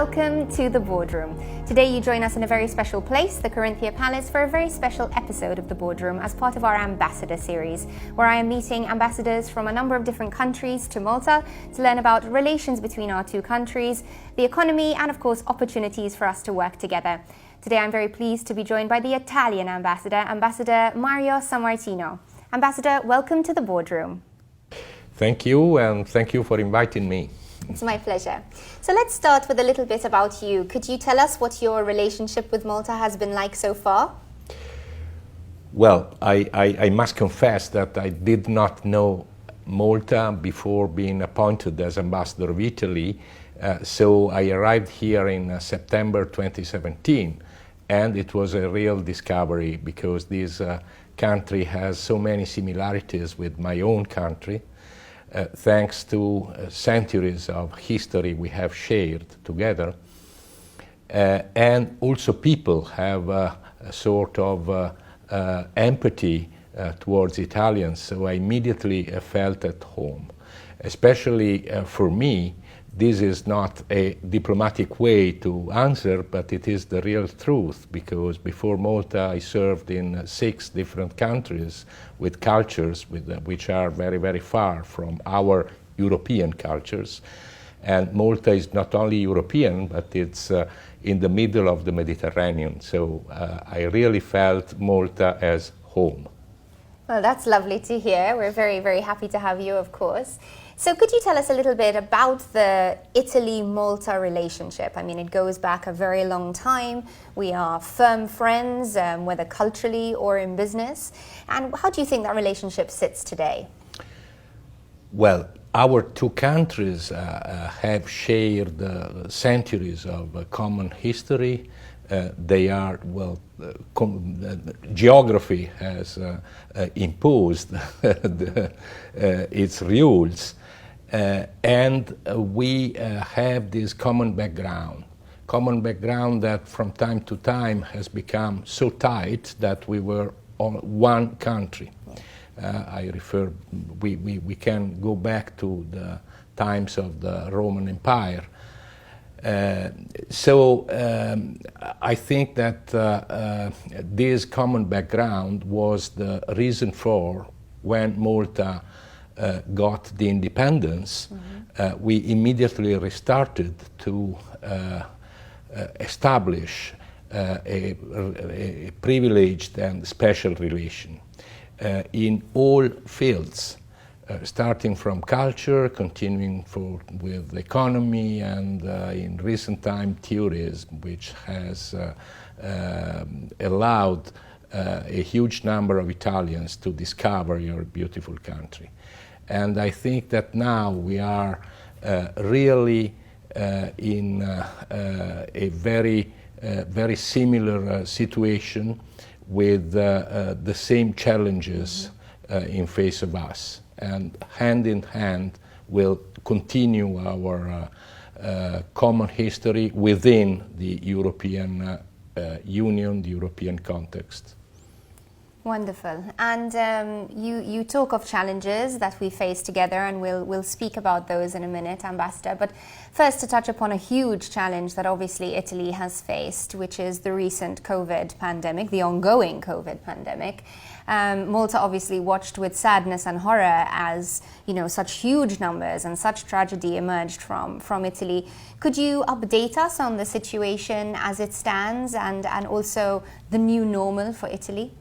welcome to the Boardroom. Today you join us in a very special place, the Corinthia Palace, for a very special episode of the Boardroom as part of our Ambassador series, where I am meeting ambassadors from a number of different countries to Malta to learn about relations between our two countries, the economy, and of course opportunities for us to work together. Today I'm very pleased to be joined by the Italian ambassador, Ambassador Mario Sammartino. Ambassador, welcome to the Boardroom. Thank you, and thank you for inviting me. It's my pleasure. So let's start with a little bit about you. Could you tell us what your relationship with Malta has been like so far? Well, I must confess that I did not know Malta before being appointed as ambassador of Italy. So I arrived here in September 2017, and it was a real discovery because this country has so many similarities with my own country. Thanks to centuries of history we have shared together. And also people have a sort of empathy towards Italians, so I immediately felt at home. Especially for me, this is not a diplomatic way to answer, but it is the real truth, because before Malta I served in 6 different countries with cultures which are very, very far from our European cultures. And Malta is not only European, but it's in the middle of the Mediterranean. So I really felt Malta as home. Well, that's lovely to hear. We're very, very happy to have you, of course. So could you tell us a little bit about the Italy-Malta relationship? I mean, it goes back a very long time. We are firm friends, whether culturally or in business. And how do you think that relationship sits today? Well, our two countries have shared centuries of common history. They are, well, geography has imposed its rules, and we have this common background that from time to time has become so tight that we were on one country. We can go back to the times of the Roman Empire. So I think that this common background was the reason for when Malta got the independence. We immediately restarted to establish a privileged and special relation in all fields. Starting from culture, continuing with the economy, and in recent time tourism, which has allowed a huge number of Italians to discover your beautiful country. And I think that now we are really in a very similar situation with the same challenges in face of us. And hand in hand will continue our common history within the European Union, the European context. Wonderful. And you talk of challenges that we face together, and we'll speak about those in a minute, Ambassador. But first, to touch upon a huge challenge that obviously Italy has faced, which is the recent COVID pandemic, the ongoing COVID pandemic. Malta obviously watched with sadness and horror as, you know, such huge numbers and such tragedy emerged from Italy. Could you update us on the situation as it stands and also the new normal for Italy?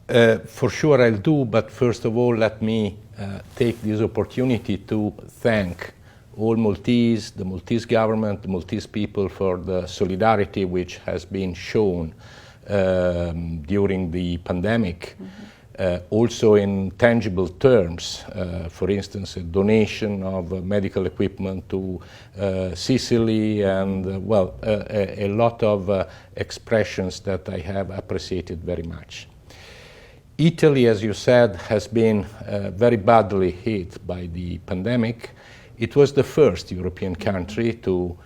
For sure I'll do, but first of all let me take this opportunity to thank all Maltese, the Maltese government, the Maltese people for the solidarity which has been shown during the pandemic, also in tangible terms, for instance, a donation of medical equipment to Sicily, and a lot of expressions that I have appreciated very much. Italy, as you said, has been very badly hit by the pandemic. It was the first European country to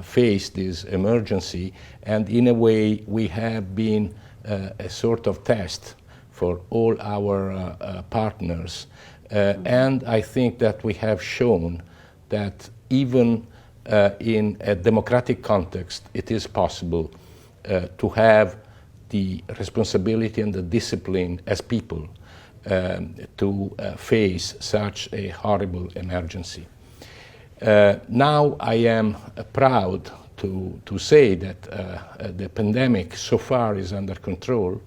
face this emergency, and in a way we have been a sort of test for all our partners. And I think that we have shown that even in a democratic context, it is possible to have the responsibility and the discipline as people to face such a horrible emergency. Now I am proud to say that the pandemic so far is under control.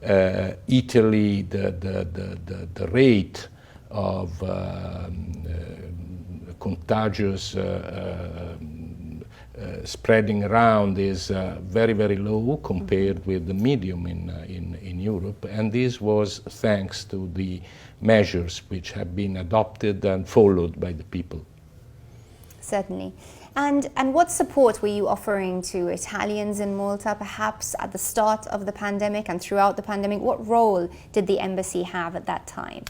Italy, the rate of contagious spreading around is very, very low compared with the medium in Europe, and this was thanks to the measures which have been adopted and followed by the people. Certainly. And what support were you offering to Italians in Malta, perhaps at the start of the pandemic and throughout the pandemic? What role did the embassy have at that time?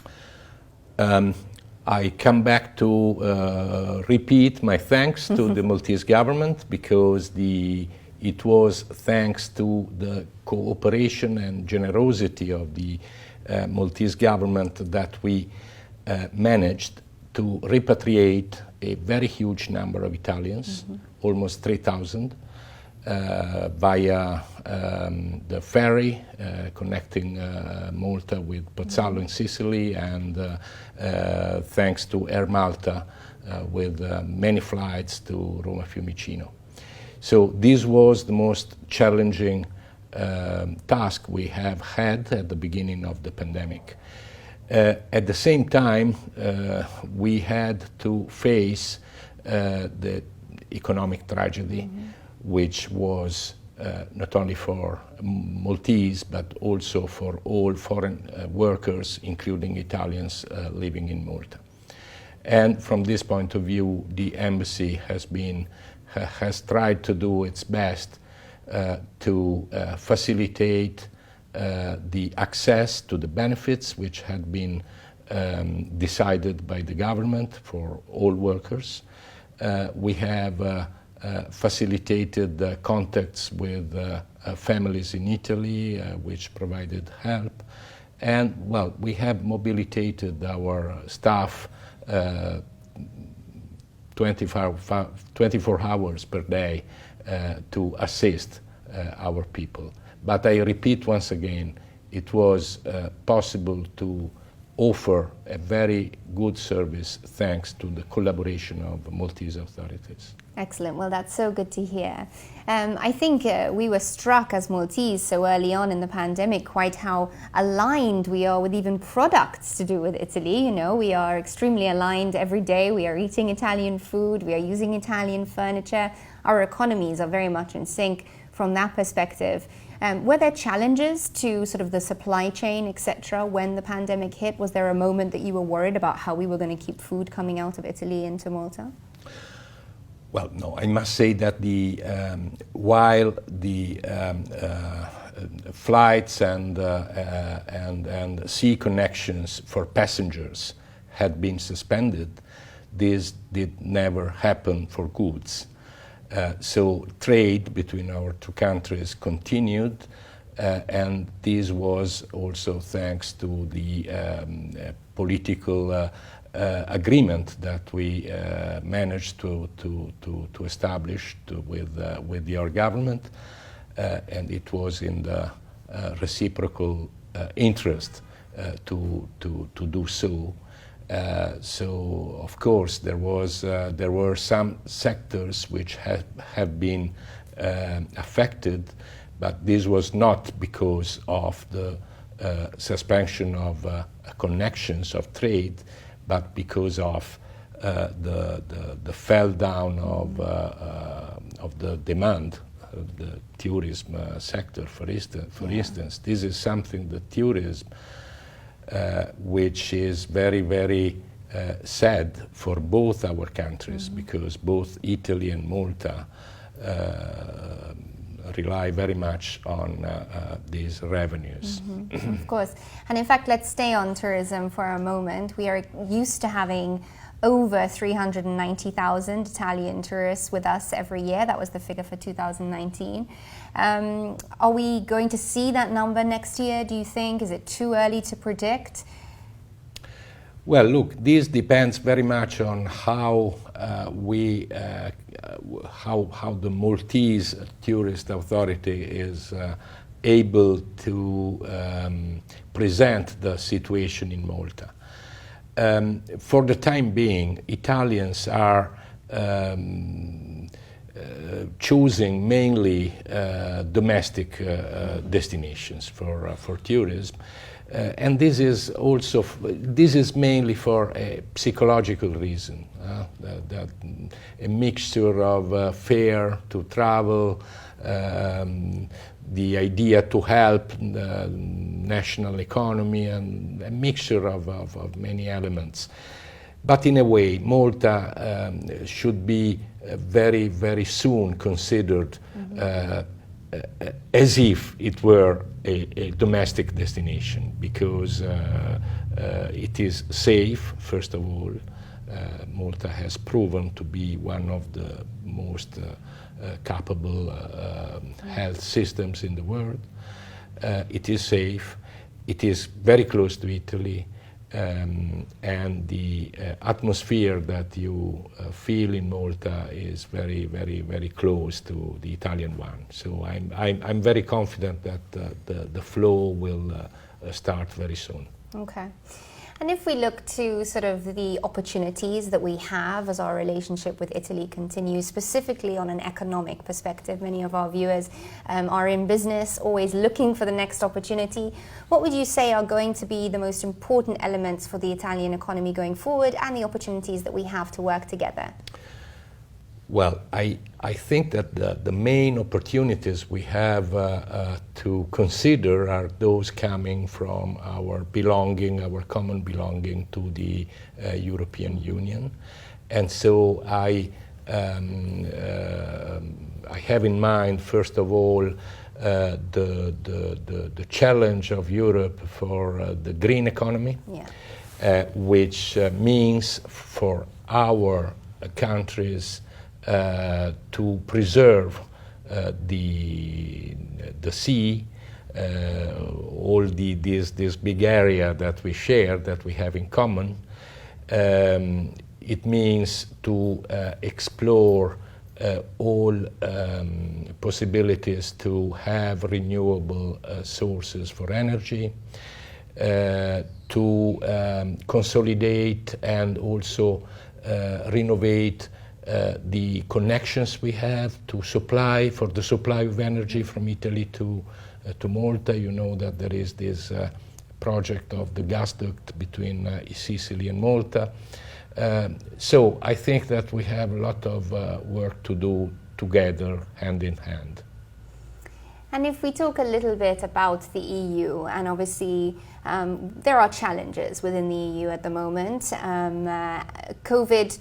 I come back to repeat my thanks to the Maltese government, because it was thanks to the cooperation and generosity of the Maltese government that we managed to repatriate a very huge number of Italians, almost 3,000, via the ferry connecting Malta with Pozzallo in Sicily, and thanks to Air Malta with many flights to Roma Fiumicino. So this was the most challenging task we have had at the beginning of the pandemic. At the same time, we had to face the economic tragedy, which was not only for Maltese, but also for all foreign workers, including Italians living in Malta. And from this point of view, the embassy has tried to do its best to facilitate the access to the benefits which had been decided by the government for all workers. We have facilitated contacts with families in Italy, which provided help. And, well, we have mobilitated our staff 24 hours per day to assist our people. But I repeat once again, it was possible to offer a very good service thanks to the collaboration of Maltese authorities. Excellent. Well, that's so good to hear. I think we were struck as Maltese so early on in the pandemic quite how aligned we are with even products to do with Italy. You know, we are extremely aligned every day. We are eating Italian food. We are using Italian furniture. Our economies are very much in sync from that perspective. Were there challenges to sort of the supply chain, etc., when the pandemic hit? Was there a moment that you were worried about how we were going to keep food coming out of Italy into Malta? Well, no, I must say that while the flights and sea connections for passengers had been suspended, this did never happen for goods. So trade between our two countries continued, and this was also thanks to the political agreement that we managed to establish with your government, and it was in the reciprocal interest to do so. So of course there were some sectors which have been affected, but this was not because of the suspension of connections of trade, but because of the fell down of the demand of the tourism sector. For instance, this is something, the tourism, which is very, very sad for both our countries, because both Italy and Malta rely very much on these revenues. Of course. And in fact, let's stay on tourism for a moment. We are used to having over 390,000 Italian tourists with us every year. That was the figure for 2019. Are we going to see that number next year, do you think? Is it too early to predict? Well, look, this depends very much on how how the Maltese tourist authority is able to present the situation in Malta. For the time being, Italians are choosing mainly domestic destinations for tourism, and this is mainly for a psychological reason. That a mixture of fear to travel, the idea to help the national economy, and a mixture of many elements. But in a way, Malta should be very, very soon considered as if it were a domestic destination, because it is safe, first of all. Malta has proven to be one of the most capable health systems in the world. It is safe, it is very close to Italy, and the atmosphere that you feel in Malta is very, very, very close to the Italian one. So I'm very confident that the flow will start very soon. Okay. And if we look to sort of the opportunities that we have as our relationship with Italy continues, specifically on an economic perspective, many of our viewers are in business, always looking for the next opportunity. What would you say are going to be the most important elements for the Italian economy going forward, and the opportunities that we have to work together? Well, I think that the main opportunities we have to consider are those coming from our common belonging to the European Union. And so I have in mind, first of all, the challenge of Europe for the green economy, which means for our countries to preserve the sea, all this big area that we share, that we have in common. It means to explore all possibilities to have renewable sources for energy, to consolidate and also renovate the connections we have for the supply of energy from Italy to Malta. You know that there is this project of the gas duct between Sicily and Malta. So I think that we have a lot of work to do together, hand in hand. And if we talk a little bit about the EU, and obviously there are challenges within the EU at the moment. COVID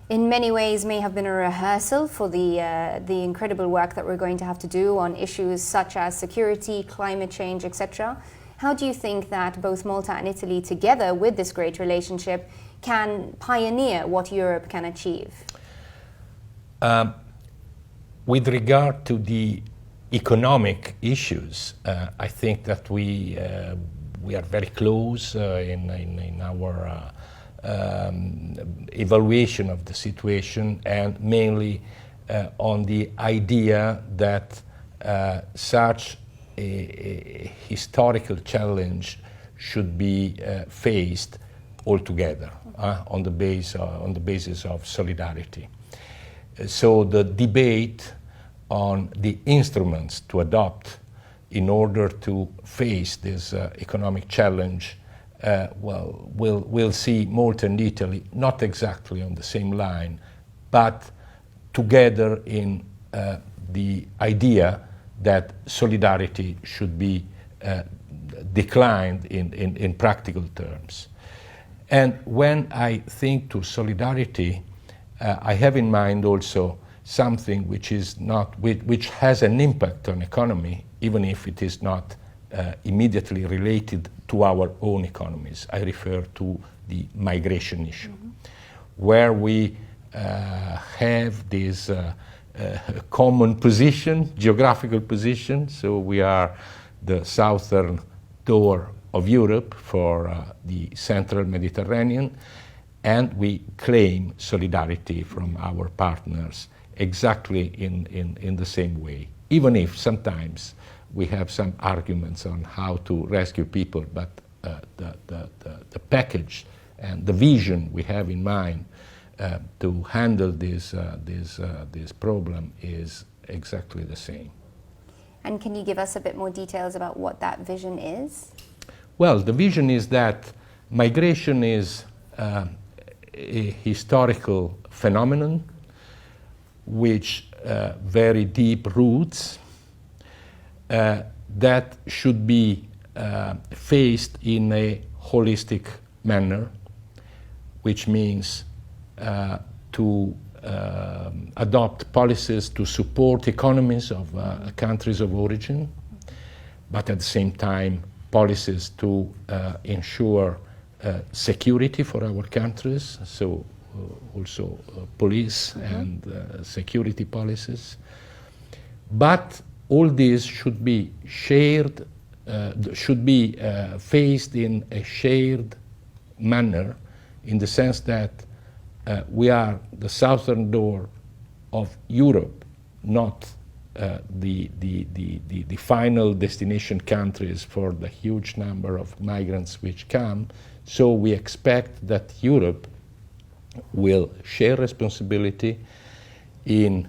in many ways may have been a rehearsal for the incredible work that we're going to have to do on issues such as security, climate change, etc. How do you think that both Malta and Italy, together with this great relationship, can pioneer what Europe can achieve? With regard to the economic issues, I think that we are very close in our evaluation of the situation, and mainly on the idea that such a historical challenge should be faced altogether on the basis of solidarity. So the debate on the instruments to adopt in order to face this economic challenge we'll see Malta and Italy not exactly on the same line, but together in the idea that solidarity should be declined in practical terms. And when I think to solidarity, I have in mind also something which has an impact on economy, even if it is not immediately related to our own economies. I refer to the migration issue, where we have this common position, geographical position. So we are the southern door of Europe for the central Mediterranean, and we claim solidarity from our partners exactly in the same way, even if sometimes we have some arguments on how to rescue people, but the package and the vision we have in mind to handle this problem is exactly the same. And can you give us a bit more details about what that vision is? Well, the vision is that migration is a historical phenomenon which very deep roots that should be faced in a holistic manner, which means to adopt policies to support economies of countries of origin, but at the same time policies to ensure security for our countries, so also police and security policies. But all this should be shared, should be faced in a shared manner, in the sense that we are the southern door of Europe, not the final destination countries for the huge number of migrants which come. So we expect that Europe will share responsibility in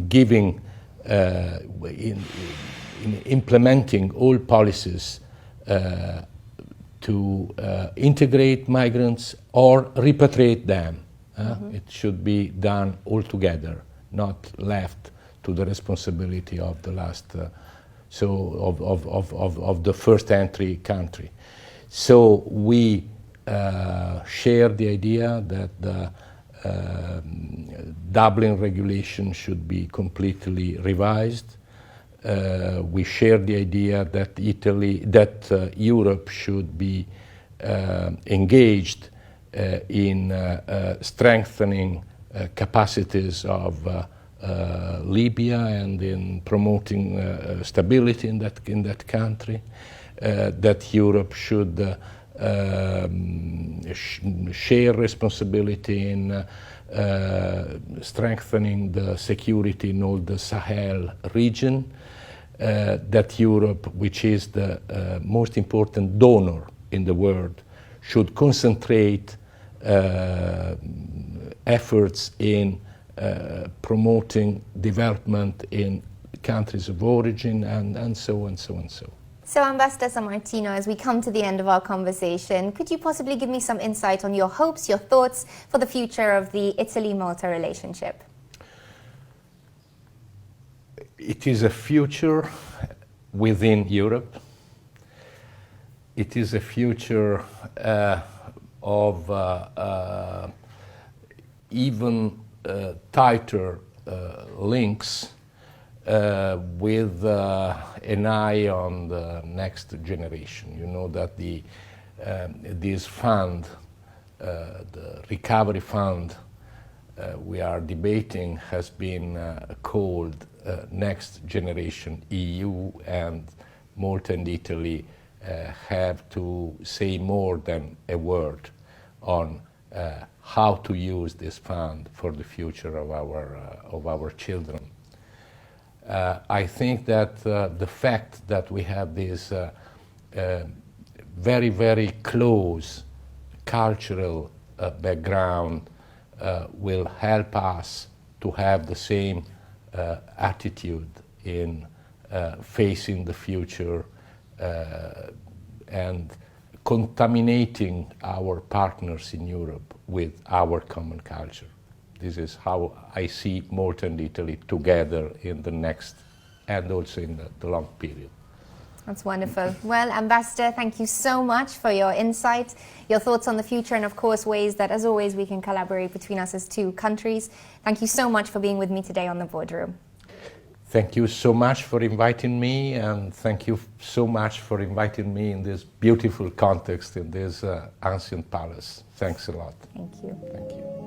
giving, in implementing all policies to integrate migrants or repatriate them. It should be done all together, not left to the responsibility of the last, of the first entry country. So we share the idea that the Dublin regulation should be completely revised. We share the idea that Europe should be engaged in strengthening capacities of Libya and in promoting stability in that country. That Europe should share responsibility in strengthening the security in all the Sahel region. That Europe, which is the most important donor in the world, should concentrate efforts in promoting development in countries of origin, and so on, so on, so. So, Ambassador Sammartino, as we come to the end of our conversation, could you possibly give me some insight on your hopes, your thoughts for the future of the Italy-Malta relationship? It is a future within Europe. It is a future of even tighter links with an eye on the next generation. You know that this fund, the recovery fund we are debating, has been called Next Generation EU, and Malta and Italy have to say more than a word on how to use this fund for the future of our children. I think that the fact that we have this very, very close cultural background will help us to have the same attitude in facing the future and contaminating our partners in Europe with our common culture. This is how I see Malta and Italy together in the next and also in the long period. That's wonderful. Well, Ambassador, thank you so much for your insight, your thoughts on the future, and of course ways that, as always, we can collaborate between us as two countries. Thank you so much for being with me today on the Boardroom. Thank you so much for inviting me, and thank you so much for inviting me in this beautiful context, in this ancient palace. Thanks a lot. Thank you. Thank you.